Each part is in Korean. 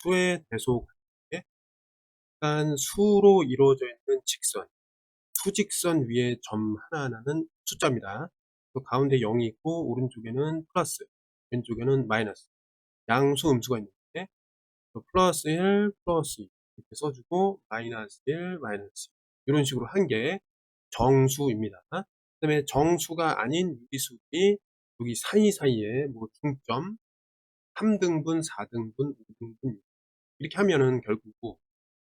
수의 대소 관계, 일단 수로 이루어져 있는 직선, 수직선 위에 점 하나하나는 숫자입니다. 또 가운데 0이 있고 오른쪽에는 플러스, 왼쪽에는 마이너스, 양수 음수가 있는데 또 플러스 1, 플러스 2 이렇게 써주고 마이너스 1, 마이너스 2 이런 식으로 한 개 정수입니다. 그 다음에 정수가 아닌 유리수들이 여기 사이사이에 뭐 중점 3등분, 4등분, 5등분 이렇게 하면은 결국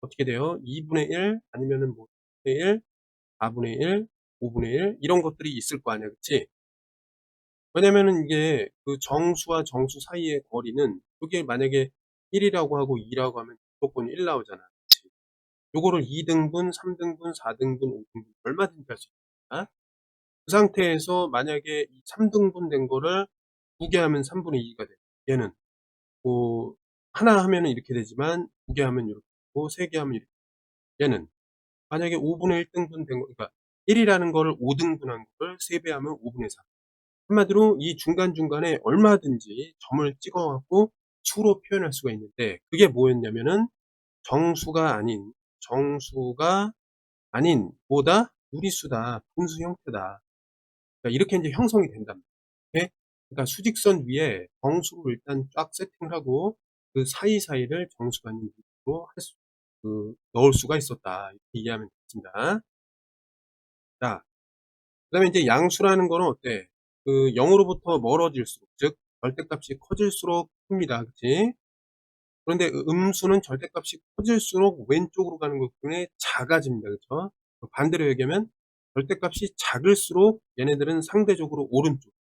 어떻게 돼요? 2분의 1 아니면은 뭐 2분의 1, 4분의 1, 5분의 1 이런 것들이 있을 거 아니야, 그치? 왜냐면은 이게 그 정수와 정수 사이의 거리는 이게 만약에 1이라고 하고 2라고 하면 무조건 1 나오잖아. 그치? 요거를 2등분, 3등분, 4등분, 5등분 얼마든지 할 수 있다. 그 상태에서 만약에 이 3등분 된 거를 2개 하면 3분의 2가 돼. 얘는 뭐 하나 하면은 이렇게 되지만 2개 하면 이렇게 되고 3개 하면 이렇게. 얘는 만약에 5분의 1등분 된 거, 그러니까 1이라는 거를 5등분한 거를 3배 하면 5분의 4. 한마디로 이 중간중간에 얼마든지 점을 찍어 갖고 수로 표현할 수가 있는데 그게 뭐였냐면은 정수가 아닌 뭐다? 무리수다. 분수 형태다. 그러니까 이렇게 이제 형성이 된답니다. 이렇게? 그러니까 수직선 위에 정수를 일단 쫙 세팅을 하고 그 사이사이를 정수가 아닌 무리수로 넣을 수가 있었다. 이렇게 이해하면 되겠습니다. 자, 그다음에 이제 양수라는 거는 어때? 그 0으로부터 멀어질수록, 즉 절대값이 커질수록 큽니다. 그치? 그런데 음수는 절대값이 커질수록 왼쪽으로 가는 것 때문에 작아집니다. 그쵸? 반대로 얘기하면 절대값이 작을수록 얘네들은 상대적으로 오른쪽,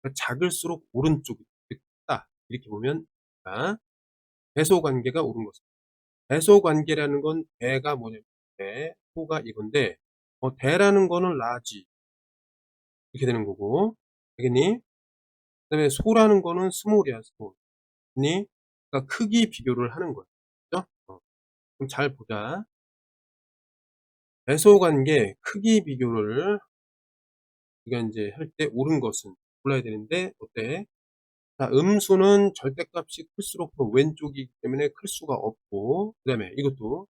그러니까 작을수록 오른쪽이 크다. 이렇게 보면 됩니다. 배소 관계가 옳은 것입니다. 배소 관계라는 건 대가 뭐냐면 대, 소가 이건데 대라는 거는 라지 이렇게 되는 거고, 알겠니? 그다음에 소라는 거는 스몰이야, 스몰. 니? 그러니까 크기 비교를 하는 거야. 그죠? 그럼 잘 보자. 배소 관계 크기 비교를 우리가 이제 할 때 옳은 것은 골라야 되는데 어때? 자, 음수는 절대값이 클수록 더 왼쪽이기 때문에 클 수가 없고, 그다음에 이것도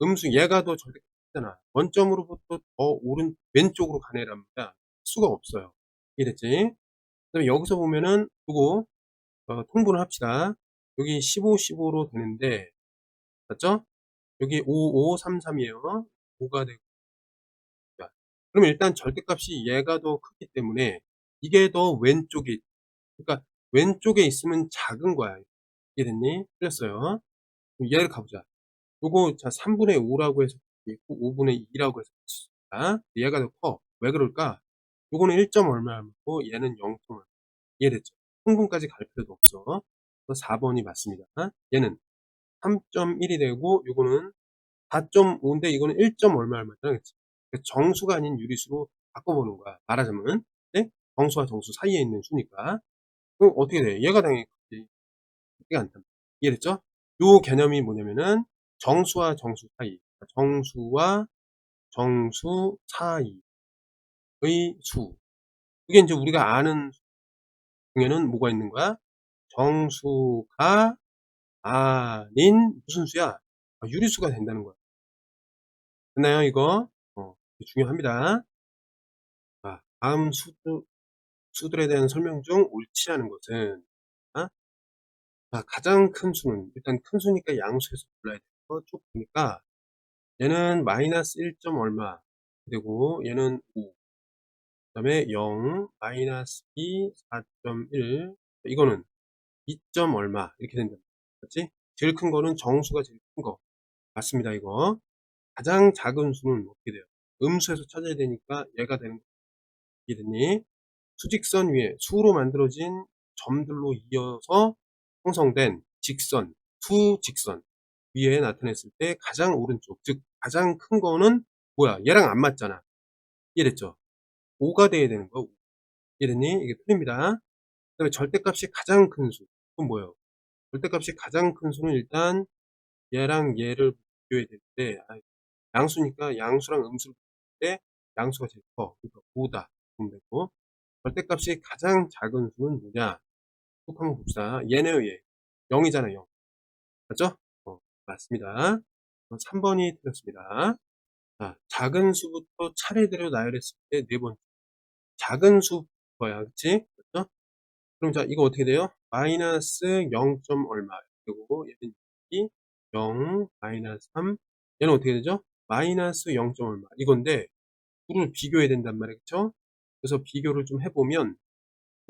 음수 얘가 더 절대값이잖아. 원점으로부터 더 왼쪽으로 가내란 말이야. 수가 없어요. 이해됐지? 그다음에 여기서 보면은 요거 통분을 합시다. 여기 15, 15로 되는데, 맞죠? 여기 5, 5, 3, 3이에요. 5가 되고. 그러면 일단 절대값이 얘가 더 크기 때문에 이게 더 왼쪽에, 그러니까 왼쪽에 있으면 작은 거야. 이해됐니? 틀렸어요. 그럼 얘를 가보자. 요거, 자, 3분의 5라고 해서 있고, 5분의 2라고 해서 있습니다. 얘가 더 커. 왜 그럴까? 요거는 1점 얼마고, 얘는 0점. 이해됐죠? 흥분까지 갈 필요도 없어. 그래서 4번이 맞습니다. 얘는 3.1이 되고 요거는 4.5인데 이거는 1점 얼마 얼마잖아. 그치? 정수가 아닌 유리수로 바꿔보는 거야. 말하자면. 네? 정수와 정수 사이에 있는 수니까. 그럼 어떻게 돼? 얘가 당연히 크지. 크지가 않단 말이야. 이해됐죠? 요 개념이 뭐냐면은 정수와 정수 사이. 정수와 정수 사이의 수. 그게 이제 우리가 아는 중에는 뭐가 있는 거야? 정수가 아닌 무슨 수야? 유리수가 된다는 거야. 됐나요, 이거? 중요합니다. 자, 다음 수들에 대한 설명 중 옳지 않은 것은, 아, 자, 가장 큰 수는, 일단 큰 수니까 양수에서 골라야 돼요. 쭉 보니까, 얘는 마이너스 1점 얼마, 그리고 얘는 5, 그 다음에 0, 마이너스 2, 4.1, 이거는 2점 얼마, 이렇게 된다. 맞지? 제일 큰 거는 정수가 제일 큰 거. 맞습니다, 이거. 가장 작은 수는 어떻게 돼요? 음수에서 찾아야 되니까 얘가 되는 거. 이해됐니? 수직선 위에 수로 만들어진 점들로 이어서 형성된 직선, 수직선 위에 나타냈을 때 가장 오른쪽, 즉 가장 큰 거는 뭐야? 얘랑 안 맞잖아. 이해됐죠? 5가 돼야 되는 거. 이해됐니? 이게 틀립니다. 그 다음에 절대값이 가장 큰 수. 그건 뭐예요? 절대값이 가장 큰 수는 일단 얘랑 얘를 비교해야 되는데, 양수니까 양수랑 음수를 비교할 때 양수가 제일 커. 그러니까 5다. 그럼 되고. 절대값이 가장 작은 수는 뭐냐? 쭉 한번 봅시다. 얘네요, 얘. 0이잖아, 0. 맞죠? 맞습니다. 3번이 틀렸습니다. 자, 작은 수부터 차례대로 나열했을 때 네 번째. 작은 수부터야. 그치? 그렇죠? 그럼 자, 이거 어떻게 돼요? 마이너스 0. 얼마. 그리고 얘는 2, 0, 마이너스 3. 얘는 어떻게 되죠? 마이너스 0. 얼마. 이건데, 둘을 비교해야 된단 말이에요. 그쵸? 그래서 비교를 좀 해보면,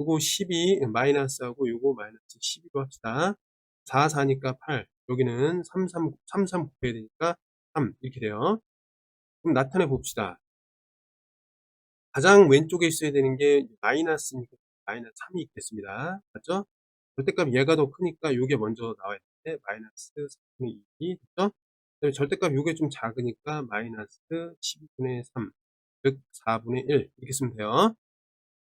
요거 12, 마이너스하고 요거 마이너스 12로 합시다. 4, 4니까 8. 여기는 3 곱해야 되니까 3. 이렇게 돼요. 그럼 나타내 봅시다. 가장 왼쪽에 있어야 되는 게 마이너스니까 마이너스 3이 있겠습니다. 맞죠? 절대값 얘가 더 크니까 요게 먼저 나와야 되는데 마이너스 4분의 2 됐죠? 그다음에 절대값 요게 좀 작으니까 마이너스 12분의 3 즉 4분의 1 이렇게 쓰면 돼요.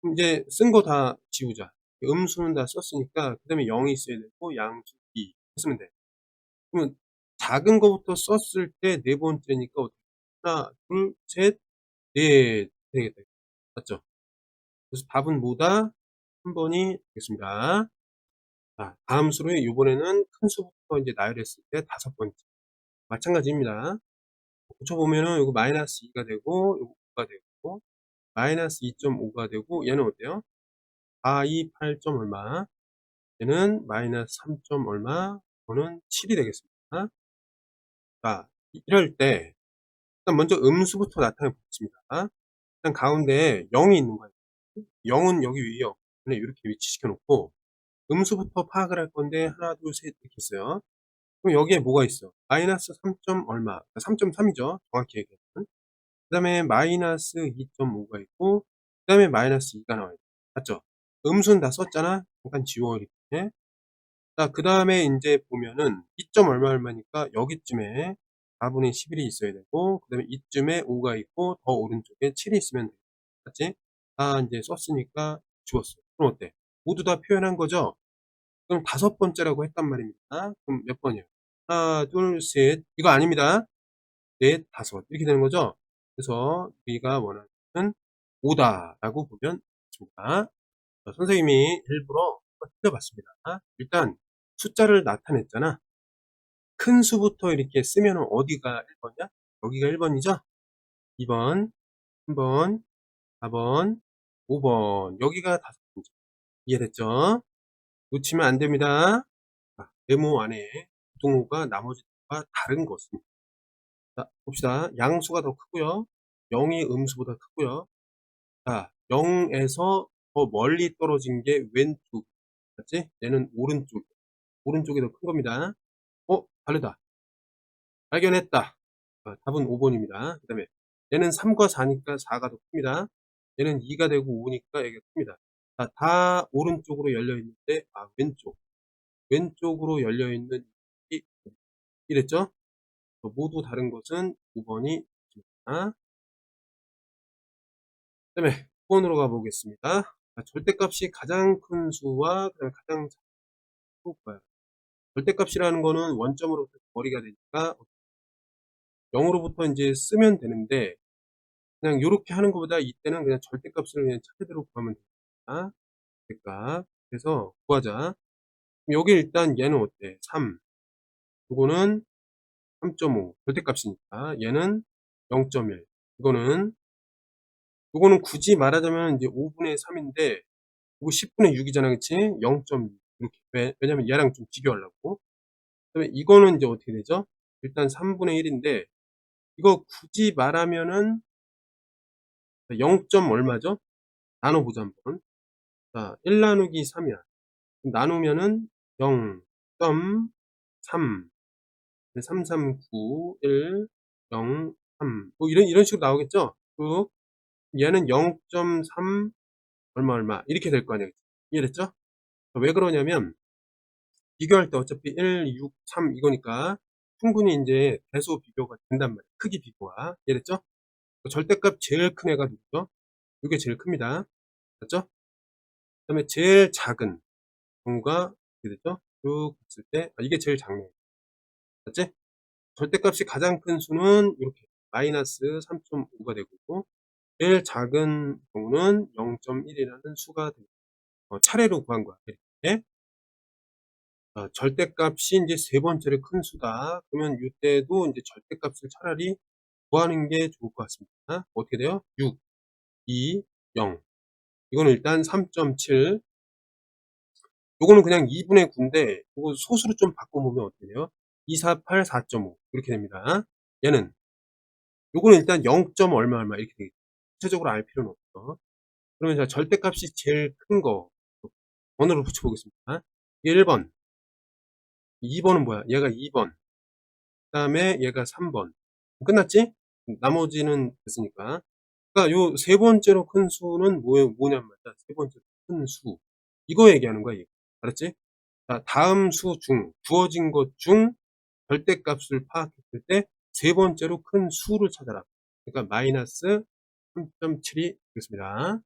그럼 이제 쓴 거 다 지우자. 음수는 다 썼으니까 그 다음에 0이 있어야 되고 양수 2 쓰면 돼. 그러면 작은 거부터 썼을 때 네 번째니까 어떻게 하나 둘 셋 넷 되겠다. 맞죠? 그래서 답은 뭐다? 3번이 되겠습니다. 자, 다음 수로 이번에는 큰 수부터 이제 나열했을 때 다섯 번째. 마찬가지입니다. 고쳐보면은 이거 마이너스 2가 되고, 이거 5가 되고, 마이너스 2.5가 되고, 얘는 어때요? 4, 2, 8. 얼마? 얘는 마이너스 3. 얼마? 이거는 7이 되겠습니다. 자, 이럴 때, 일단 먼저 음수부터 나타내 보겠습니다. 일단 가운데 0이 있는 거예요. 0은 여기 위에 이렇게 위치시켜 놓고, 음수부터 파악을 할 건데 하나 둘 셋 이렇게 있어요. 그럼 여기에 뭐가 있어? 마이너스 3. 얼마? 3.3이죠. 정확히 얘기하면. 그 다음에 마이너스 2.5가 있고 그 다음에 마이너스 2가 나와요. 맞죠? 음수는 다 썼잖아. 잠깐 지워 이렇게. 자, 그 다음에 이제 보면은 2. 얼마 얼마니까 여기쯤에 4분의 11이 있어야 되고 그 다음에 이쯤에 5가 있고 더 오른쪽에 7이 있으면 돼. 맞지? 다 이제 썼으니까 지웠어. 그럼 어때? 모두 다 표현한 거죠? 그럼 다섯 번째라고 했단 말입니다. 그럼 몇 번이에요? 하나, 둘, 셋. 이거 아닙니다. 넷, 다섯. 이렇게 되는 거죠. 그래서 우리가 원하는 5다라고 보면 됩니다. 선생님이 일부러 틀려봤습니다. 일단 숫자를 나타냈잖아. 큰 수부터 이렇게 쓰면 어디가 1번이야? 여기가 1번이죠? 2번, 3번, 4번, 5번. 여기가 다섯 번째. 이해됐죠? 놓치면 안 됩니다. 네모 안에 부등호가 나머지와 다른 것입니다. 자, 봅시다. 양수가 더 크고요. 0이 음수보다 크고요. 자, 0에서 더 멀리 떨어진 게 왼쪽. 맞지? 얘는 오른쪽. 오른쪽이 더 큰 겁니다. 다르다. 발견했다. 답은 5번입니다. 그 다음에 얘는 3과 4니까 4가 더 큽니다. 얘는 2가 되고 5니까 얘가 큽니다. 자, 다 오른쪽으로 열려 있는데, 왼쪽. 왼쪽으로 열려 있는 이랬죠? 모두 다른 것은 5번이 있습니다. 그 다음에 9번으로 가보겠습니다. 절대값이 가장 큰 수와 그다음에 가장 작은 수가 절대값이라는 거는 원점으로부터 거리가 되니까 0으로부터 이제 쓰면 되는데 그냥 이렇게 하는 것보다 이때는 그냥 절대값을 그냥 차례대로 구하면 됩니다. 절대값. 그래서 구하자. 여기 일단 얘는 어때? 3. 이거는 3.5. 절대값이니까 얘는 0.1. 이거는 굳이 말하자면 이제 5분의 3인데 이거 10분의 6이잖아, 그치? 0.6 이렇게. 왜냐면 얘랑 좀 비교하려고. 그다음에 이거는 이제 어떻게 되죠? 일단 3분의 1인데 이거 굳이 말하면은 0. 얼마죠? 나눠보자 한번. 자, 1 나누기 3이야. 나누면은 0.3 3, 3, 9, 1, 0, 3 뭐 이런 식으로 나오겠죠? 쭉 얘는 0.3 얼마 이렇게 될 거 아니에요. 이해됐죠? 왜 그러냐면 비교할 때 어차피 1, 6, 3 이거니까 충분히 이제 대소 비교가 된단 말이에요. 크기 비교가. 이해됐죠? 절대값 제일 큰 애가 누구죠? 이게 제일 큽니다. 맞죠? 그 다음에 제일 작은 경우가 어떻게 되죠? 쭉 봤을 때 이게 제일 작네요. 맞지? 절대값이 가장 큰 수는 이렇게 마이너스 3.5가 되고 제일 작은 경우는 0.1이라는 수가 됩니다. 차례로 구한 거야. 이렇게. 절대값이 인제 세 번째로 큰 수다. 그러면 요때도 인제 절대값을 차라리 구하는 게 좋을 것 같습니다. 어떻게 돼요? 6, 2, 0. 이거는 일단 3.7. 요거는 그냥 2분의 9인데 요거 소수로 좀 바꿔보면 어떻게 돼요? 2, 4, 8, 4.5 이렇게 됩니다. 얘는 요거는 일단 0. 얼마 얼마 이렇게 되겠죠. 구체적으로 알 필요는 없죠. 그러면 자 절대값이 제일 큰 거 번호를 붙여보겠습니다. 이게 1번, 2번은 뭐야? 얘가 2번, 그다음에 얘가 3번. 끝났지? 나머지는 됐으니까. 그러니까 요 세 번째로 큰 수는 뭐냔 말이야. 세 번째로 큰 수. 이거 얘기하는 거야, 이거. 알았지? 자, 다음 수 중, 주어진 것 중 절대값을 파악했을 때 세 번째로 큰 수를 찾아라. 그러니까 마이너스 3.7이 되겠습니다.